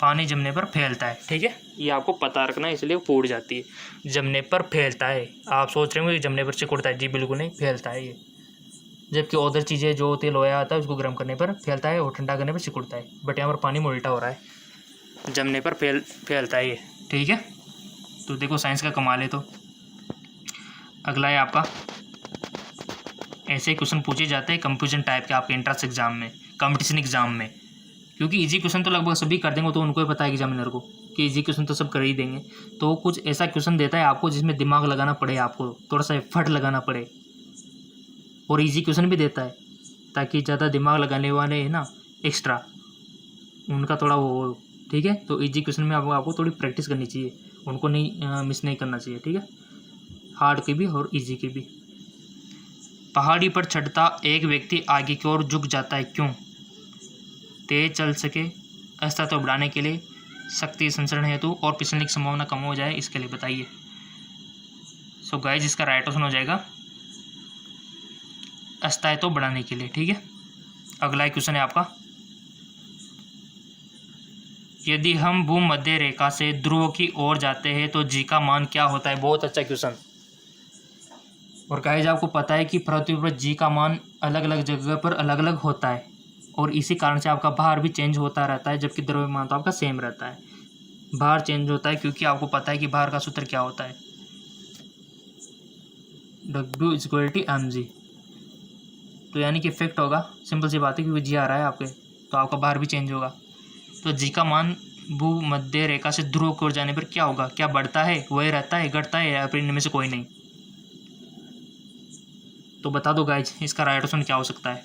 पानी जमने पर फैलता है। ठीक है, ये आपको पता रखना है, इसलिए फूट जाती है, जमने पर फैलता है। आप सोच रहे होंगे जमने पर सिकुड़ता है, जी बिल्कुल नहीं, फैलता है ये। जबकि अदर चीज़ें जो होती है, लोया आता है उसको गर्म करने पर फैलता है और ठंडा करने पर सिकुड़ता है, बट यहाँ पर पानी में उल्टा हो रहा है, जमने पर फैलता है ये। ठीक है, तो देखो साइंस का कमाल है। तो अगला है आपका, ऐसे क्वेश्चन पूछे जाते हैं कंफ्यूजन टाइप के आपके एंट्रेंस एग्जाम में, कंपटीशन एग्जाम में, क्योंकि इजी क्वेश्चन तो लगभग सभी कर देंगे, तो उनको ही पता है एग्जामिनर को कि इजी क्वेश्चन तो सब कर ही देंगे। तो कुछ ऐसा क्वेश्चन देता है आपको जिसमें दिमाग लगाना पड़े, आपको थोड़ा सा एफर्ट लगाना पड़े, और इजी क्वेश्चन भी देता है ताकि ज़्यादा दिमाग लगाने वाले है ना एक्स्ट्रा, उनका थोड़ा वो। ठीक है, तो इजी क्वेश्चन में आपको थोड़ी प्रैक्टिस करनी चाहिए, उनको नहीं मिस नहीं करना चाहिए। ठीक है, हार्ड के भी और इजी के भी। पहाड़ी पर चढ़ता एक व्यक्ति आगे की ओर झुक जाता है, क्यों? तेज चल सके, अस्तित्व बढ़ाने के लिए, शक्ति संचरण हेतु, और फिसलने की संभावना कम हो जाए, इसके लिए बताइए। सो गाइस, इसका राइट ऑप्शन हो जाएगा अस्तित्व बढ़ाने के लिए। ठीक है, अगला क्वेश्चन है आपका, यदि हम भूमध्य रेखा से ध्रुव की ओर जाते हैं तो जी का मान क्या होता है? बहुत अच्छा क्वेश्चन। और गाइस, आपको पता है कि पृथ्वी पर जी का मान अलग अलग जगह पर अलग अलग होता है, और इसी कारण से आपका भार भी चेंज होता रहता है, जबकि द्रव्यमान तो आपका सेम रहता है। भार चेंज होता है क्योंकि आपको पता है कि भार का सूत्र क्या होता है, W=mg। तो यानी कि इफेक्ट होगा, सिंपल सी बात है, क्योंकि जी आ रहा है आपके, तो आपका भार भी चेंज होगा। तो जी का मान भूमध्य रेखा से ध्रुव की ओर जाने पर क्या होगा? क्या बढ़ता है, वही रहता है, घटता है, या फिर इनमें से कोई नहीं? तो बता दो गाइज, इसका राइट ऑप्शन क्या हो सकता है?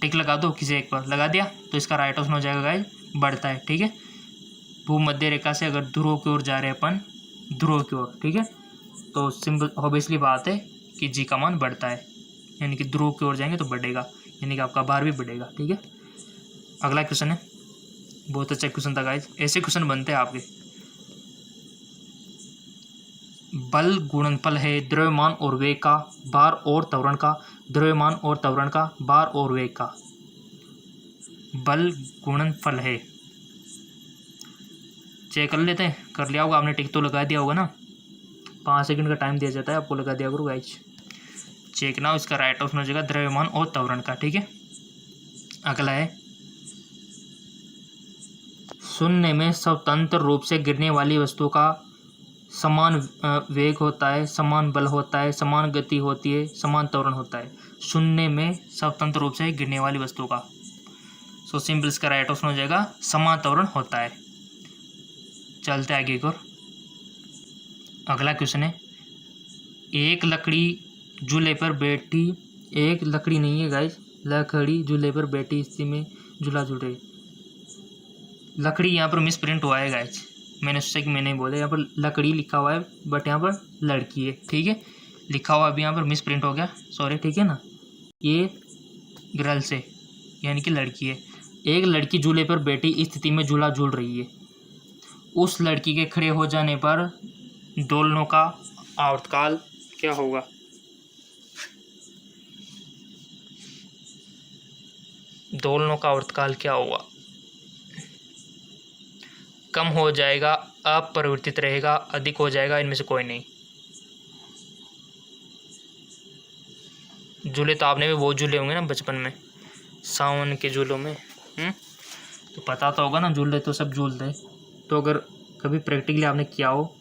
टिक लगा दो, किसी एक पर लगा दिया तो इसका राइट ऑप्शन हो जाएगा गाइज बढ़ता है। ठीक है, भूमध्य रेखा से अगर ध्रुव की ओर जा रहे हैं अपन, ध्रुव की ओर, ठीक है, तो सिंपल ऑब्वियसली बात है कि जी का मान बढ़ता है, यानी कि ध्रुव की ओर जाएंगे तो बढ़ेगा, यानी कि आपका भार भी बढ़ेगा। ठीक है, अगला क्वेश्चन है, बहुत अच्छा क्वेश्चन था गाइज, ऐसे क्वेश्चन बनते हैं आपके। बल गुणनफल है द्रव्यमान और वेग का, भार और त्वरण का, द्रव्यमान और त्वरण का, भार और वेग का। बल गुणनफल है, चेक कर लेते हैं, कर लिया होगा आपने, टिक तो लगा दिया होगा ना, 5 सेकंड का टाइम दिया जाता है आपको, लगा दिया करो गाइज, चेक ना, इसका राइट ऑप्शन हो जाएगा द्रव्यमान और त्वरण का। ठीक है, अगला है, शून्य में स्वतंत्र रूप से गिरने वाली वस्तु का समान वेग होता है, समान बल होता है, समान गति होती है, समान त्वरण होता है। शून्य में स्वतंत्र रूप से गिरने वाली वस्तु का, सो सिंपल इसका राइट ऑप्शन हो जाएगा समान त्वरण होता है। चलते आगे की ओर, अगला क्वेश्चन है, एक लकड़ी झूले पर बैठी, एक लकड़ी नहीं है गाइस, लकड़ी झूले पर बैठी स्थिति में झूला झूल रही, लकड़ी यहाँ पर मिस प्रिंट हुआ है गाइस, मैंने सोचा कि मैंने बोला, यहाँ पर लकड़ी लिखा हुआ है बट यहाँ पर लड़की है। ठीक है, लिखा हुआ अभी यहाँ पर मिस प्रिंट हो गया, सॉरी। ठीक है ना, ये गर्ल्स है यानी कि लड़की है। एक लड़की झूले पर बैठी स्थिति में झूला झूल रही है, उस लड़की के खड़े हो जाने पर दोलनों का आवर्तकाल क्या होगा? दोलनों का आवर्तकाल क्या होगा? कम हो जाएगा, अपरिवर्तित रहेगा, अधिक हो जाएगा, इनमें से कोई नहीं। झूले तो आपने भी बहुत झूले होंगे ना बचपन में, सावन के झूलों में, तो पता तो होगा ना, झूले तो सब झूलते। तो अगर कभी प्रैक्टिकली आपने किया हो,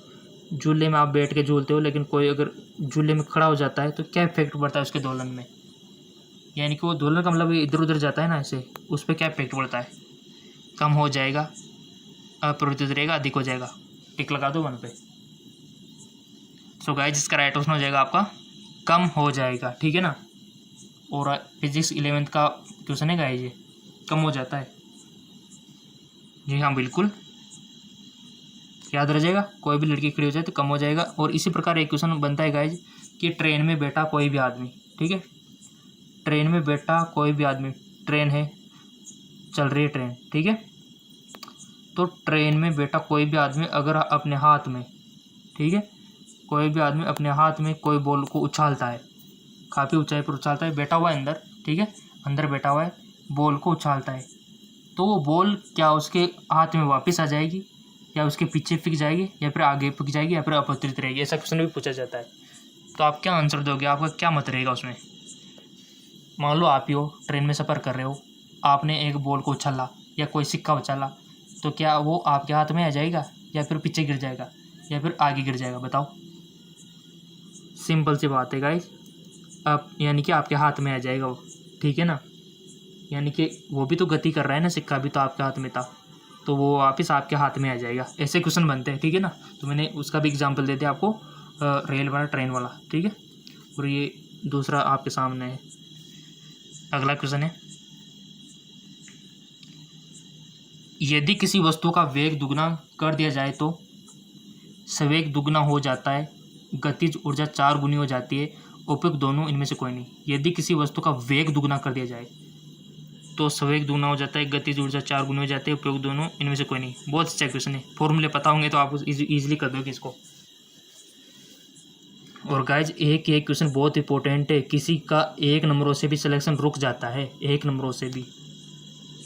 झूले में आप बैठ के झूलते हो, लेकिन कोई अगर झूले में खड़ा हो जाता है तो क्या इफेक्ट पड़ता है उसके दोलन में, यानी कि वो दोलन का मतलब इधर उधर जाता है ना ऐसे, उस पर क्या इफेक्ट पड़ता है? कम हो जाएगा, अपरिवर्तित रहेगा, अधिक हो जाएगा। टिक लगा दो 1 पे। सो गाइस इसका राइट ऑप्शन हो जाएगा आपका कम हो जाएगा, ठीक है ना। और फिजिक्स 11th का क्वेश्चन है गाइस, ये कम हो जाता है। जी हाँ बिल्कुल, याद रह जाएगा, कोई भी लड़की खड़ी हो जाए तो कम हो जाएगा। और इसी प्रकार एक क्वेश्चन बनता है गाइज कि ट्रेन में बैठा कोई भी आदमी, ठीक है, ट्रेन में बैठा कोई भी आदमी, ट्रेन है, चल रही है ट्रेन, ठीक है, तो ट्रेन में बैठा कोई भी आदमी अगर अपने हाथ में, ठीक है, कोई भी आदमी अपने हाथ में कोई बॉल को उछालता है, काफ़ी ऊंचाई पर उछालता है, बैठा हुआ है अंदर, ठीक है, अंदर बैठा हुआ है, बॉल को उछालता है, तो वो बॉल क्या उसके हाथ में वापस आ जाएगी, या उसके पीछे फिक जाएगी, या फिर आगे फिक जाएगी, या फिर अपरिवर्तित रहेगी? ऐसा क्वेश्चन भी पूछा जाता है। तो आप क्या आंसर दोगे, आपका क्या मत रहेगा उसमें? मान लो आप ही हो, ट्रेन में सफ़र कर रहे हो, आपने एक बॉल को उछाला या कोई सिक्का उछाला, तो क्या वो आपके हाथ में आ जाएगा, या फिर पीछे गिर जाएगा, या फिर आगे गिर जाएगा? बताओ। सिंपल सी बात है गाइस, आप यानी कि आपके हाथ में आ जाएगा वो, ठीक है ना। यानी कि वो भी तो गति कर रहा है ना, सिक्का भी तो आपके हाथ में था, तो वो वापस आपके हाथ में आ जाएगा। ऐसे क्वेश्चन बनते हैं, ठीक है ना। तो मैंने उसका भी एग्जांपल दे दिया आपको, रेल वाला, ट्रेन वाला, ठीक है। और ये दूसरा आपके सामने है। अगला क्वेश्चन है, यदि किसी वस्तु का वेग दुगना कर दिया जाए तो सवेग दुगना हो जाता है, गतिज ऊर्जा 4 गुनी हो जाती है, उपयुक्त दोनों इनमें से कोई नहीं। यदि किसी वस्तु का वेग दुगना कर दिया जाए तो सवेग दुगना हो जाता है, गतिज ऊर्जा 4 गुनी हो जाती है, उपयोग दोनों इनमें से कोई नहीं। बहुत अच्छा क्वेश्चन है, फॉर्मूले पता होंगे तो आप इजीली कर दोगे इसको। और गाइज एक क्वेश्चन बहुत इंपॉर्टेंट है, किसी का 1 नंबरों से भी सिलेक्शन रुक जाता है, 1 नंबरों से भी।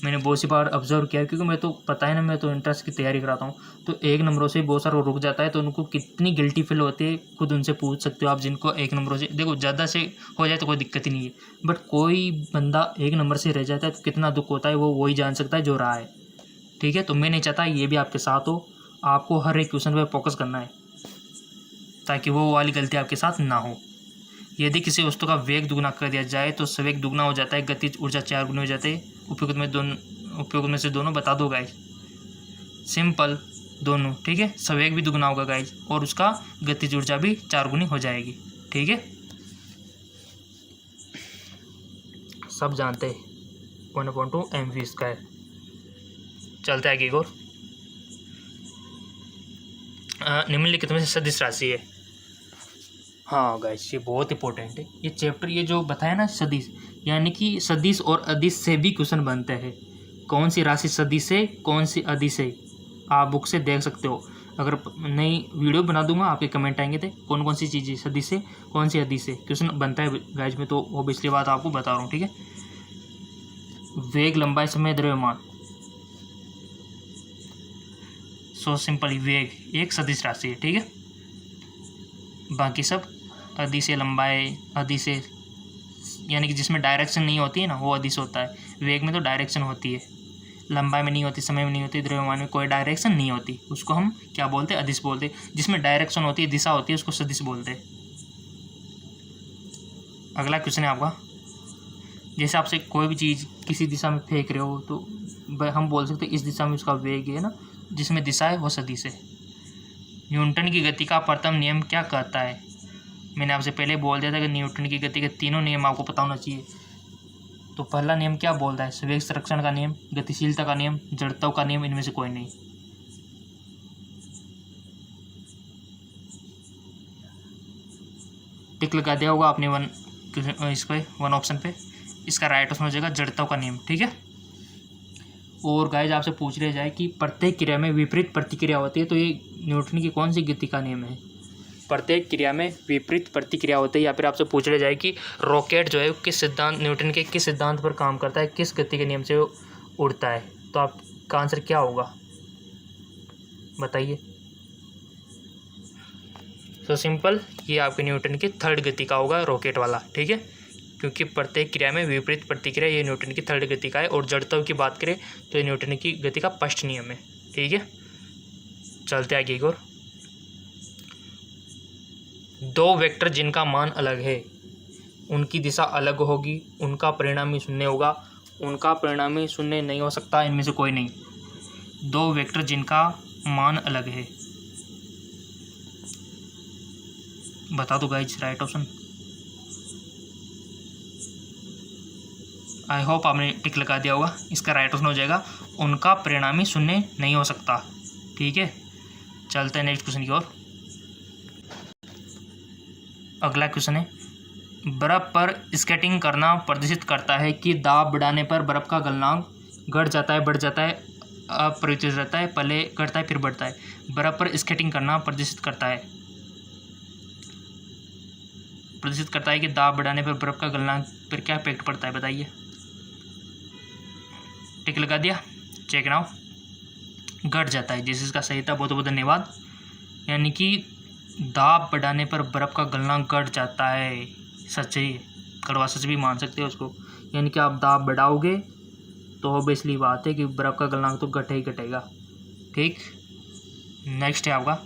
मैंने बहुत सी बार ऑब्जर्व किया, क्योंकि मैं तो पता है ना, मैं तो इंट्रेंस की तैयारी कराता हूँ, तो 1 नंबरों से बहुत सारा रुक जाता है, तो उनको कितनी गिल्टी फील होती है खुद उनसे पूछ सकते हो आप, जिनको 1 नंबरों से, देखो ज़्यादा से हो जाए तो कोई दिक्कत ही नहीं है, बट कोई बंदा 1 नंबर से रह जाता है तो कितना दुख होता है वो वही जान सकता है जो रहा है, ठीक है। तो मैं नहीं चाहता ये भी आपके साथ हो, आपको हर एक क्वेश्चन पर फोकस करना है ताकि वो वाली गलती आपके साथ ना हो। यदि किसी वस्तु का वेग दुगना कर दिया जाए तो सवेग दुगना हो जाता है, गतिज ऊर्जा 4 गुनी हो जाती है, उपयोग में से दोनों बता दो गाइज। सिंपल, दोनों, ठीक है। सवेग भी दुगना होगा गाइज, और उसका गतिज ऊर्जा भी 4 गुनी हो जाएगी, ठीक है। सब जानते हैं 1/2 mv²। चलते आगे और निम्नलिखित में से सदिश राशि है। हाँ गाइस ये बहुत इंपॉर्टेंट है ये चैप्टर, ये जो बताया ना सदिश, यानी कि सदिश और अदिश से भी क्वेश्चन बनते हैं। कौन सी राशि सदिश है, कौन सी अदिश है, आप बुक से देख सकते हो। अगर नई वीडियो बना दूंगा आपके कमेंट आएंगे थे कौन कौन सी चीज़ें सदिश है, कौन सी अदिश है, क्वेश्चन बनता है गाइस में, तो ऑब्वियसली बात आपको बता रहा हूँ, ठीक है। वेग, लंबाई, समय, द्रव्यमान, सो सिंपल, वेग एक सदिश राशि है, ठीक है। बाकी सब अदिश, लंबाई, अदिश यानी कि जिसमें डायरेक्शन नहीं होती है ना वो अदिश होता है। वेग में तो डायरेक्शन होती है, लंबाई में नहीं होती, समय में नहीं होती, द्रव्यमान में कोई डायरेक्शन नहीं होती, उसको हम क्या बोलते हैं, अदिश बोलते हैं। जिसमें डायरेक्शन होती है, दिशा होती है, उसको सदिश बोलते हैं। अगला क्वेश्चन है आपका, जैसे आपसे कोई भी चीज़ किसी दिशा में फेंक रहे हो तो हम बोल सकते हैं इस दिशा में उसका वेग है ना, जिसमें दिशा है वो सदिश है। न्यूटन की गति का प्रथम नियम क्या कहता है? मैंने आपसे पहले बोल दिया था कि न्यूटन की गति के तीनों नियम आपको पता होना चाहिए। तो पहला नियम क्या बोलता है? संवेग संरक्षण का नियम, गतिशीलता का नियम, जड़त्व का नियम, इनमें से कोई नहीं। टिक लगा दिया होगा आपने इस पे 1 ऑप्शन पे। इसका राइट ऑप्शन हो जाएगा जड़त्व का नियम, ठीक है। और गाइस आपसे पूछ लिया जाए कि प्रत्येक क्रिया में विपरीत प्रतिक्रिया होती है, तो ये न्यूटन की कौन सी गति का नियम है? प्रत्येक क्रिया में विपरीत प्रतिक्रिया होती है, या फिर आपसे पूछ लिया जाए कि रॉकेट जो है किस सिद्धांत, न्यूटन के किस सिद्धांत पर काम करता है, किस गति के नियम से उड़ता है, तो आपका आंसर क्या होगा बताइए। तो सिंपल, ये आपके न्यूटन की थर्ड गति का होगा, रॉकेट वाला, ठीक है। क्योंकि प्रत्येक क्रिया में विपरीत प्रतिक्रिया ये न्यूटन की थर्ड गति का है, और जड़त्व की बात करें तो ये न्यूटन की गति का फर्स्ट नियम है, ठीक है। चलते आगे और, दो वेक्टर जिनका मान अलग है उनकी दिशा अलग होगी, उनका परिणामी शून्य होगा, उनका परिणामी शून्य नहीं हो सकता, इनमें से कोई नहीं। दो वेक्टर जिनका मान अलग है। बता दो guys right option. I hope आपने टिक लगा दिया होगा। इसका राइट ऑप्शन हो जाएगा उनका परिणामी शून्य नहीं हो सकता। ठीक है, चलते हैं नेक्स्ट क्वेश्चन की ओर। अगला क्वेश्चन है, बर्फ पर स्केटिंग करना प्रदर्शित करता है कि दाब बढ़ाने पर बर्फ का गलनांक घट जाता है, बढ़ जाता है, अपरिवर्तित रहता है, पहले घटता है फिर बढ़ता है। बर्फ पर स्केटिंग करना प्रदर्शित करता है कि दाब बढ़ाने पर बर्फ का गलनांक पर क्या इफेक्ट पड़ता है, बताइए। टिक लगा दिया, चेक नाउ। घट जाता है, जैसे इसका सही था, बहुत बहुत धन्यवाद। यानी कि दाब बढ़ाने पर बर्फ़ का गलनांक घट जाता है। सच ही कड़वा सच भी मान सकते हो उसको। यानी कि आप दाब बढ़ाओगे तो ऑब्वियसली बात है कि बर्फ़ का गलनांक तो घटे ही घटेगा। ठीक, नेक्स्ट है आपका,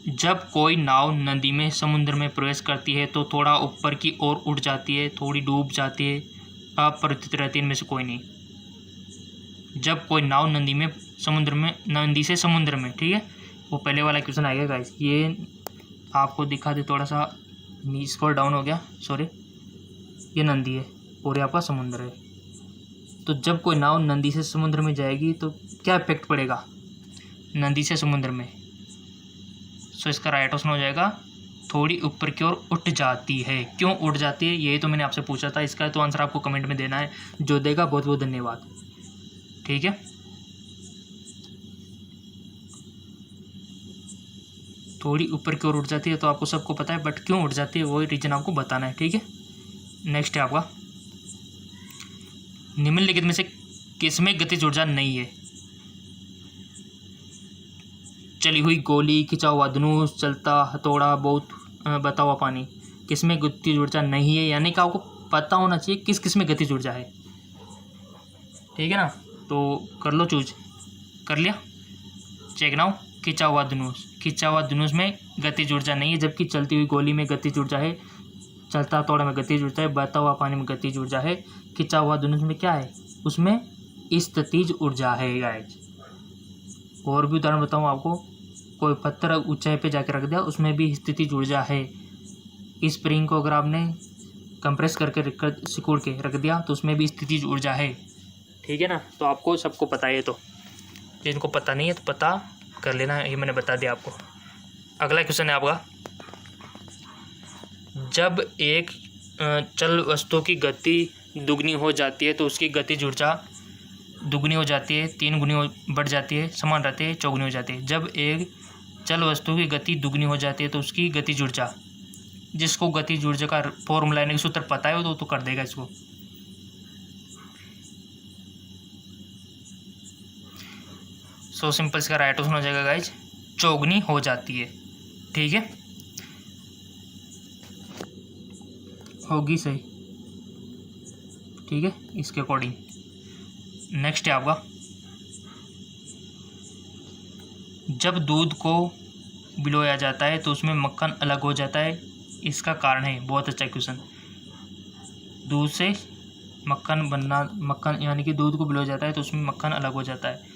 जब कोई नाव नदी में समुद्र में प्रवेश करती है तो थोड़ा ऊपर की ओर उठ जाती है, थोड़ी डूब जाती है, अपरिवर्तित रहती है, इनमें से कोई नहीं। जब कोई नाव नदी से समुद्र में, ठीक है, वो पहले वाला क्वेश्चन आएगा गाइस। ये आपको दिखा दे, थोड़ा सा स्क्रॉल डाउन हो गया, सॉरी। ये नदी है और ये आपका समुद्र है। तो जब कोई नाव नदी से समुद्र में जाएगी तो क्या इफेक्ट पड़ेगा नदी से समुद्र में। सो इसका राइट ऑप्शन हो जाएगा थोड़ी ऊपर की ओर उठ जाती है। क्यों उठ जाती है, यही तो मैंने आपसे पूछा था। इसका तो आंसर आपको कमेंट में देना है। जो देगा बहुत बहुत धन्यवाद। ठीक है, थोड़ी ऊपर की ओर उठ जाती है तो आपको सबको पता है, बट क्यों उठ जाती है वही रीजन आपको बताना है। ठीक है, नेक्स्ट है आपका, निम्नलिखित में से किसमें गतिज ऊर्जा नहीं है। चली हुई गोली, खिंचा हुआ धनुष, चलता हथौड़ा, बहुत बता हुआ पानी, किसमें गतिज ऊर्जा नहीं है। यानी कि आपको पता होना चाहिए किस किस में गतिज ऊर्जा है। ठीक है ना, तो कर लो चूज। कर लिया, चेक नाउ। खिंचा हुआ धनुष में गतिज ऊर्जा नहीं है, जबकि चलती हुई गोली में गतिज ऊर्जा है, चलता हथौड़ा में गतिज ऊर्जा है, बहता हुआ पानी में गतिज ऊर्जा है। खिंचा हुआ धनुष में क्या है, उसमें स्थितिज ऊर्जा है गाइस। और भी उदाहरण बताऊँ आपको, कोई पत्थर ऊंचाई पे जाकर रख दिया, उसमें भी स्थितिज ऊर्जा है। स्प्रिंग को अगर आपने कंप्रेस करके सिकुड़ के रख दिया तो उसमें भी स्थितिज ऊर्जा है। ठीक है ना, तो आपको सबको पता है। तो जिनको पता नहीं है तो पता कर लेना, ये मैंने बता दिया आपको। अगला क्वेश्चन है आपका, जब एक चल वस्तु की गति दुगनी हो जाती है तो उसकी गतिज ऊर्जा दुगनी हो जाती है, 3 गुनी बढ़ जाती है, समान रहती है, चौगुनी हो जाती है। जब एक चल वस्तु की गति दुगनी हो जाती है तो उसकी गतिज ऊर्जा, जिसको गतिज ऊर्जा का फॉर्मूला यानी कि सूत्र पता है तो कर देगा इसको। सो सिंपल, इसका राइट ऑप्शन हो जाएगा गाइज चौगुनी हो जाती है। ठीक है, होगी सही। ठीक है, इसके अकॉर्डिंग। नेक्स्ट है आपका, जब दूध को बिलोया जाता है तो उसमें मक्खन अलग हो जाता है, इसका कारण है। बहुत अच्छा क्वेश्चन। दूध से मक्खन बनना, मक्खन यानी कि दूध को बिलोया जाता है तो उसमें मक्खन अलग हो जाता है।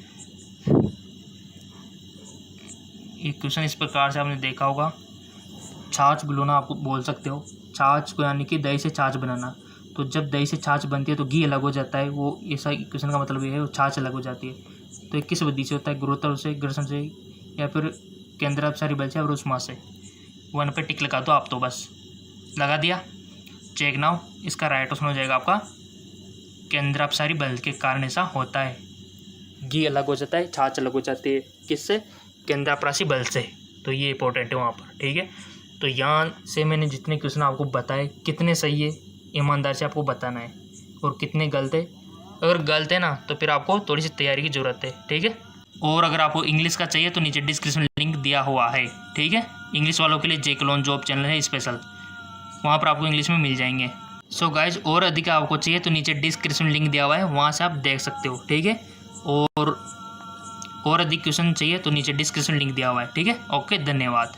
एक क्वेश्चन इस प्रकार से आपने देखा होगा, छाछ बिलोना आप बोल सकते हो। छाछ को यानी कि दही से छाछ बनाना, तो जब दही से छाछ बनती है तो घी अलग हो जाता है। वो ऐसा क्वेश्चन का मतलब ये है, वो छाछ अलग हो जाती है। तो किस विधि से होता है, गुरुत्व से, घर्षण से, या फिर केंद्रापसारी बल से, और उष्मा से। 1 पे टिक लगा दो आप, तो बस लगा दिया, चेक नाउ। इसका राइट ऑप्शन हो जाएगा आपका केंद्रापसारी बल के कारण ऐसा होता है। घी अलग हो जाता है, छाछ अलग हो जाती है, किससे, केंद्रापसारी बल से। तो ये इंपॉर्टेंट है वहाँ पर। ठीक है, तो यहाँ से मैंने जितने क्वेश्चन आपको बताए, कितने सही है ईमानदार से आपको बताना है, और कितने गलत है। अगर गलत है ना तो फिर आपको थोड़ी सी तैयारी की ज़रूरत है। ठीक है, और अगर आपको इंग्लिश का चाहिए तो नीचे डिस्क्रिप्शन में लिंक दिया हुआ है। ठीक है, इंग्लिश वालों के लिए जेकलॉन जॉब चैनल है स्पेशल, वहाँ पर आपको इंग्लिश में मिल जाएंगे। सो गाइज, और अधिक आपको चाहिए तो नीचे डिस्क्रिप्शन में लिंक दिया हुआ है, वहाँ से आप देख सकते हो। ठीक है, और अधिक क्वेश्चन चाहिए तो नीचे डिस्क्रिप्शन लिंक दिया हुआ है। ठीक है, ओके, धन्यवाद।